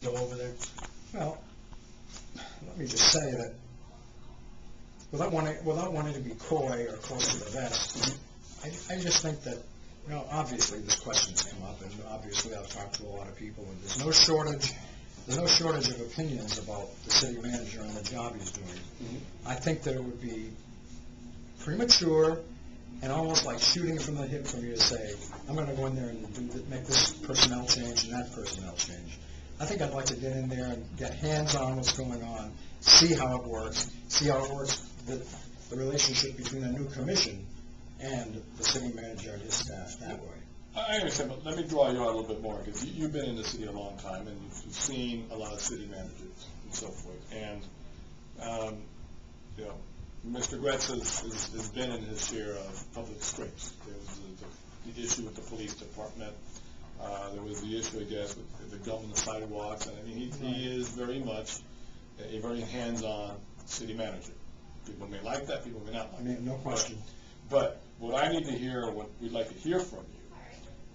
go over there? Well, let me just say that without wanting to be coy or close to the vest, I just think that, obviously this question's come up, and obviously I've talked to a lot of people, and there's no shortage of opinions about the city manager and the job he's doing. I think that it would be premature and almost like shooting from the hip for me to say, I'm going to go in there and make this personnel change and that personnel change. I think I'd like to get in there and get hands-on what's going on, see how it works, the relationship between a new commission and the city manager and his staff that way. I understand, but let me draw you out a little bit more, because you've been in the city a long time, and you've seen a lot of city managers and so forth. And, Mr. Gretz has been in his share of public scrapes. There was the issue with the police department. There was the issue, I guess, with the government sidewalks. And I mean, he is very much a very hands-on city manager. People may like that, people may not like that. No question. But what I need to hear, or what we'd like to hear from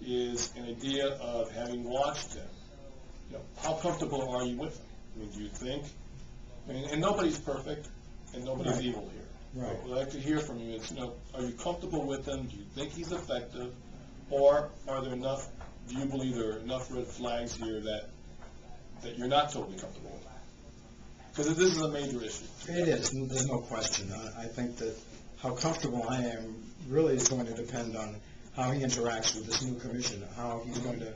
you, is an idea of, having watched him, how comfortable are you with him? I mean, do you think, and nobody's perfect, and nobody's evil here. Right. What I'd like to hear from you is, are you comfortable with him? Do you think he's effective? Or are there enough, do you believe there are enough red flags here that you're not totally comfortable with? Because this is a major issue. It is. There's no question. I think that how comfortable I am really is going to depend on how he interacts with this new commission, how he's going to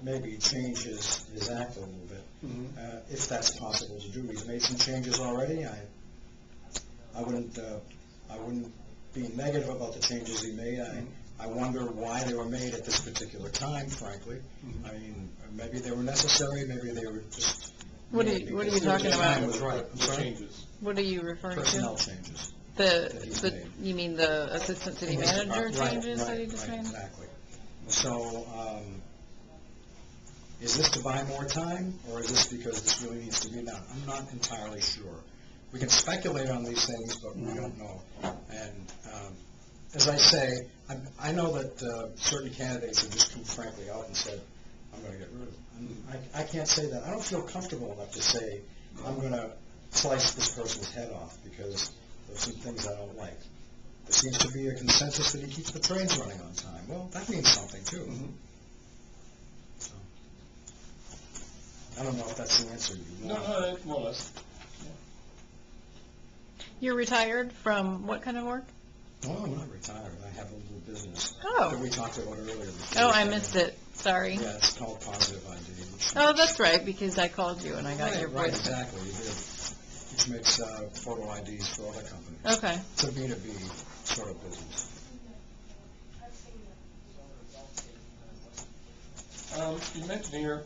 maybe change his act a little bit, if that's possible to do. He's made some changes already. I wouldn't be negative about the changes he made. I wonder why they were made at this particular time, frankly. I mean, maybe they were necessary, maybe they were just... What are you talking about? Was right. Changes. What are you referring Personnel to? changes. You mean the assistant city manager changes that he just made? Exactly. So, is this to buy more time, or is this because this really needs to be done? I'm not entirely sure. We can speculate on these things, but we don't know. And as I say, I know that certain candidates have just come frankly out and said, I'm going to get rid of him. I can't say that. I don't feel comfortable enough to say I'm going to slice this person's head off because there's some things I don't like. There seems to be a consensus that he keeps the trains running on time. Well, that means something, too. So, I don't know if that's the answer you want. No, more or less. You're retired from what kind of work? Oh, I'm not retired. I have a little business that we talked about earlier. Oh, I missed it. Sorry. Yeah, it's called Positive ID. Oh, that's right, because I called you and I got your voice. Right, exactly, you did. Which makes photo IDs for other companies. Okay. It's a B2B sort of business. You mentioned here,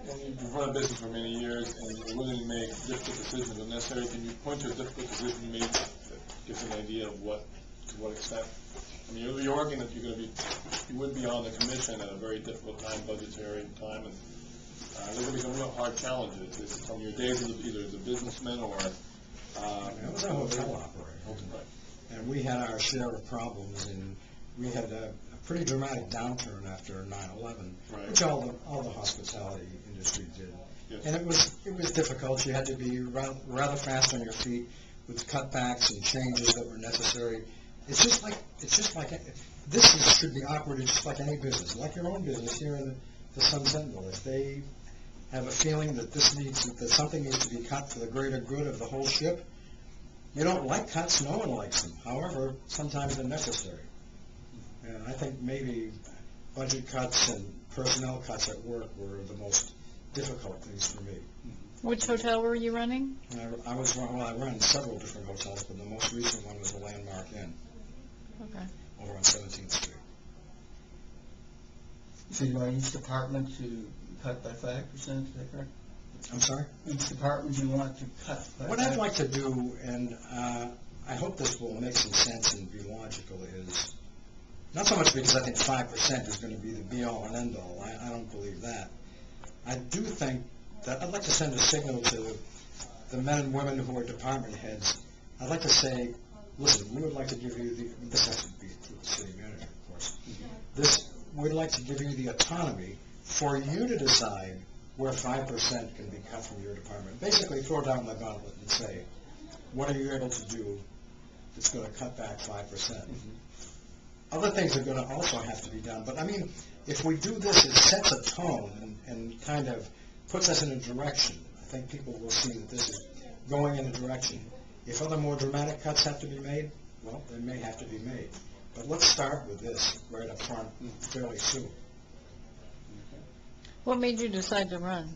and you've run a business for many years, and you're willing to make difficult decisions when necessary. Can you point to a difficult decision you made that gives an idea of to what extent? I mean, you're working that you would be on the commission at a very difficult time, budgetary time, and there are going to be some real hard challenges. Is it from your days either as a businessman or... I was a hotel operator. Right. And we had our share of problems, and we had a pretty dramatic downturn after 9/11, which all the hospitality industry did. Yes. And it was difficult. You had to be rather fast on your feet with cutbacks and changes that were necessary. It's just like this should be operated just like any business, like your own business here in the Sun Sentinel. If they have a feeling that that something needs to be cut for the greater good of the whole ship, you don't like cuts. No one likes them. However, sometimes they're necessary. And I think maybe budget cuts and personnel cuts at work were the most difficult things for me. Which hotel were you running? I ran several different hotels, but the most recent one was the Landmark Inn. Okay. Over on 17th Street. So you want each department to cut by 5%, is that correct? I'm sorry? Each department you want to cut by 5%? What I'd like to do, and I hope this will make some sense and be logical, is not so much because I think 5% is going to be the be-all and end-all. I don't believe that. I do think that I'd like to send a signal to the men and women who are department heads. I'd like to say, listen, we would like to give you this has to be through the city manager, of course. We'd like to give you the autonomy for you to decide where 5% can be cut from your department. Basically, throw down the gauntlet and say, what are you able to do that's going to cut back 5%? Other things are going to also have to be done. But, I mean, if we do this, it sets a tone and kind of puts us in a direction. I think people will see that this is going in a direction. If other more dramatic cuts have to be made, well, they may have to be made. But let's start with this right up front fairly soon. What made you decide to run?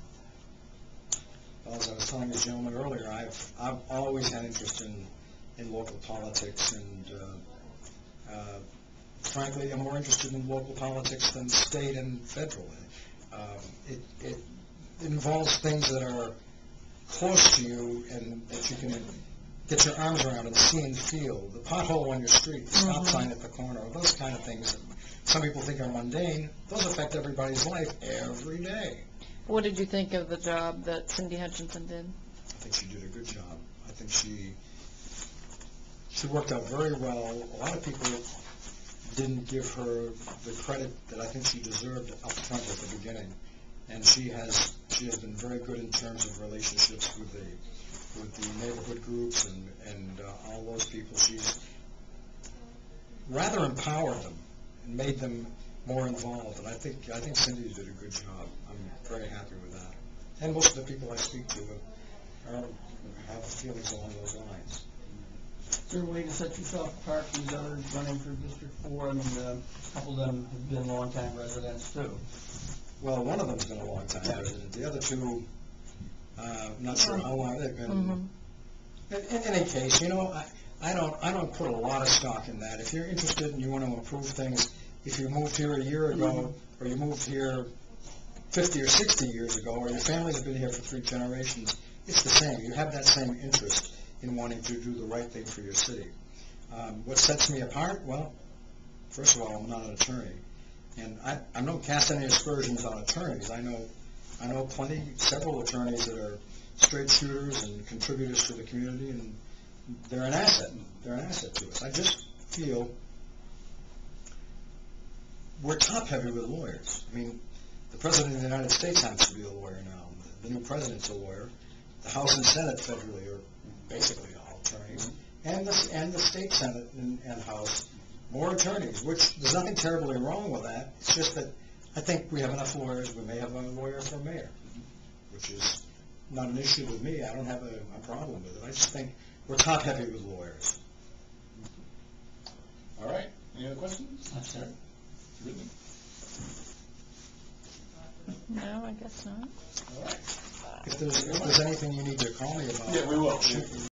Well, as I was telling the gentleman earlier, I've always had interest in local politics, and frankly, I'm more interested in local politics than state and federal. It involves things that are close to you and that you can get your arms around and see and feel. The pothole on your street, the stop sign at the corner, those kind of things that some people think are mundane, those affect everybody's life every day. What did you think of the job that Cindy Hutchinson did? I think she did a good job. I think she worked out very well. A lot of people didn't give her the credit that I think she deserved up front at the beginning. And she has been very good in terms of relationships with the neighborhood groups and all those people. She's rather empowered them and made them more involved. And I think Cindy did a good job. I'm very happy with that. And most of the people I speak to have feelings along those lines. Is there a way to set yourself apart from these others running for District 4? I mean, a couple of them have been long-time residents, too. Well, one of them's been a long-time resident. The other two, not sure how long they've been. In any case, you know, I don't put a lot of stock in that. If you're interested and you want to improve things, if you moved here a year ago, or you moved here 50 or 60 years ago, or your family's been here for 3 generations, it's the same. You have that same interest in wanting to do the right thing for your city. What sets me apart? Well, first of all, I'm not an attorney. And I don't cast any aspersions on attorneys. I know several attorneys that are straight shooters and contributors to the community, and they're an asset. They're an asset to us. I just feel we're top-heavy with lawyers. I mean, the President of the United States happens to be a lawyer now. The new President's a lawyer. The House and Senate federally are basically all attorneys. And the State Senate and House, more attorneys, which there's nothing terribly wrong with that. It's just that I think we have enough lawyers. We may have a lawyer for mayor, which is not an issue with me. I don't have a problem with it. I just think we're top-heavy with lawyers. All right. Any other questions? That's it. Brittany? No, I guess not. All right. If there's anything you need to call me about, Yeah, we will. shoot me.